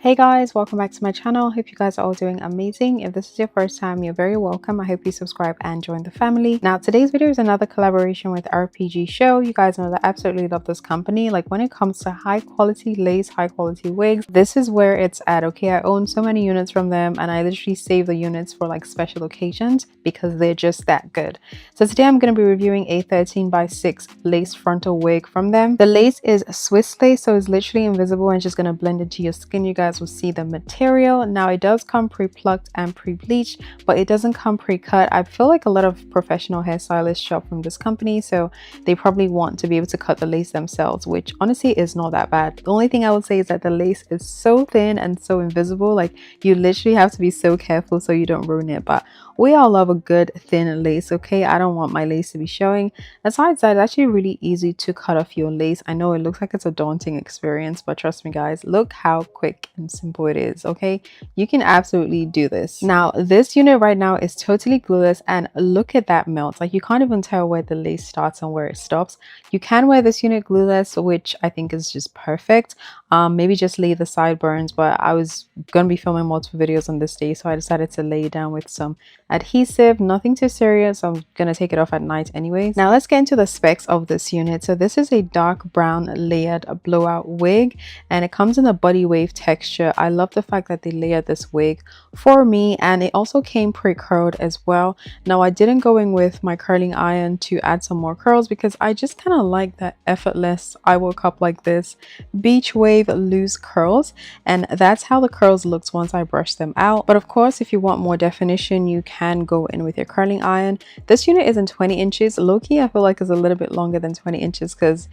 Hey guys, welcome back to my channel. Hope you guys are all doing amazing. If this is your first time, you're very welcome. I hope you subscribe and join the family. Now today's video is another collaboration with RPG.SHOW. You guys know that I absolutely love this company. Like when it comes to high quality lace, high quality wigs, this is where it's at. Okay, I own so many units from them and I literally save the units for like special occasions because they're just that good. So today I'm going to be reviewing a 13x6 lace frontal wig from them. The lace is Swiss lace, so it's literally invisible and just going to blend into your skin. You guys will see the material. Now it does come pre-plucked and pre-bleached, but it doesn't come pre-cut. I feel like a lot of professional hairstylists shop from this company, so they probably want to be able to cut the lace themselves, which honestly is not that bad. The only thing I would say is that the lace is so thin and so invisible, like you literally have to be so careful so you don't ruin it. But we all love a good thin lace, okay? I don't want my lace to be showing. Besides that, it's actually really easy to cut off your lace. I know it looks like it's a daunting experience, but trust me guys, look how quick and simple it is. Okay, you can absolutely do this. Now this unit right now is totally glueless, and look at that melt. Like you can't even tell where the lace starts and where it stops. You can wear this unit glueless, which I think is just perfect. Maybe just lay the sideburns, but I was gonna be filming multiple videos on this day, so I decided to lay it down with some adhesive. Nothing too serious, so I'm gonna take it off at night anyways. Now let's get into the specs of this unit. So this is a dark brown layered blowout wig, and it comes in a body wave texture. I love the fact that they layered this wig for me, and it also came pre-curled as well. Now I didn't go in with my curling iron to add some more curls because I just kind of like that effortless, I woke up like this beach wave loose curls, and that's how the curls looked once I brushed them out. But of course, if you want more definition, you can go in with your curling iron. This unit is in 20 inches. Low-key, I feel like it's a little bit longer than 20 inches because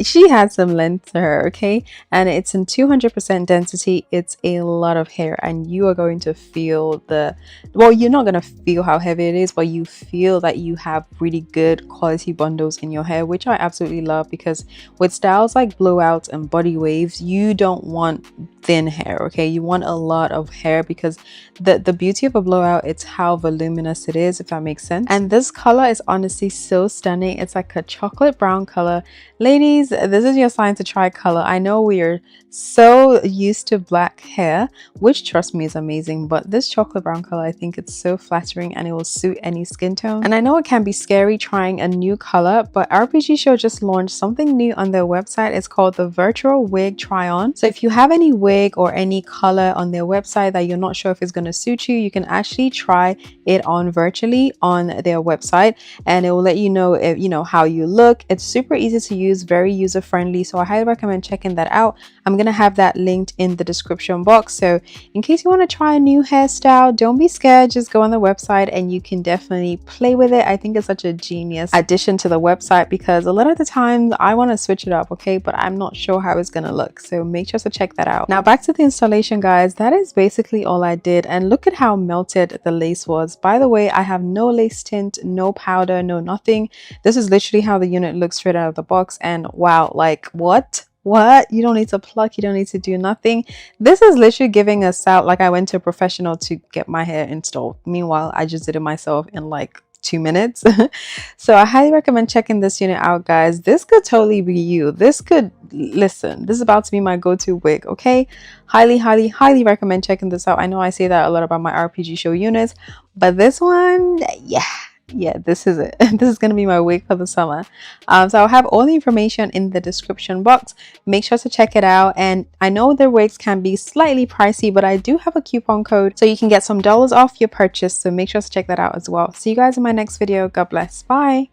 she had some length to her, okay? And it's in 200% density. It's a lot of hair, and you are going to feel the, well, you're not going to feel how heavy it is, but you feel that you have really good quality bundles in your hair, which I absolutely love, because with styles like blowouts and body waves, you don't want thin hair, okay? You want a lot of hair, because the beauty of a blowout, it's how voluminous it is, if that makes sense. And this color is honestly so stunning. It's like a chocolate brown color. Ladies, this is your sign to try color. I know we are so used to black hair, which trust me is amazing, but this chocolate brown color, I think it's so flattering and it will suit any skin tone. And I know it can be scary trying a new color, but RPG.SHOW just launched something new on their website. It's called the virtual wig try on. So if you have any wig or any color on their website that you're not sure if it's going to suit you, you can actually try it on virtually on their website, and it will let you know if you know how you look. It's super easy to use, very user friendly, so I highly recommend checking that out. I'm gonna have that linked in the description box, so in case you want to try a new hairstyle, don't be scared, just go on the website and you can definitely play with it. I think it's such a genius addition to the website, because a lot of the times I want to switch it up, okay, but I'm not sure how it's gonna look, so make sure to check that out. Now back to the installation guys, that is basically all I did, and look at how melted the lace was. By the way, I have no lace tint, no powder, no nothing. This is literally how the unit looks straight out of the box, and wow, like what, you don't need to pluck, you don't need to do nothing. This is literally giving us out like I went to a professional to get my hair installed. Meanwhile, I just did it myself in like 2 minutes. So I highly recommend checking this unit out guys. This could totally be you. This could, listen, this is about to be my go-to wig, okay? Highly recommend checking this out. I know I say that a lot about my RPG.SHOW units, but this one, yeah, this is it. This is going to be my wig for the summer. So I'll have all the information in the description box. Make sure to check it out. And I know their wigs can be slightly pricey, but I do have a coupon code so you can get some dollars off your purchase, so make sure to check that out as well. See you guys in my next video. God bless. Bye.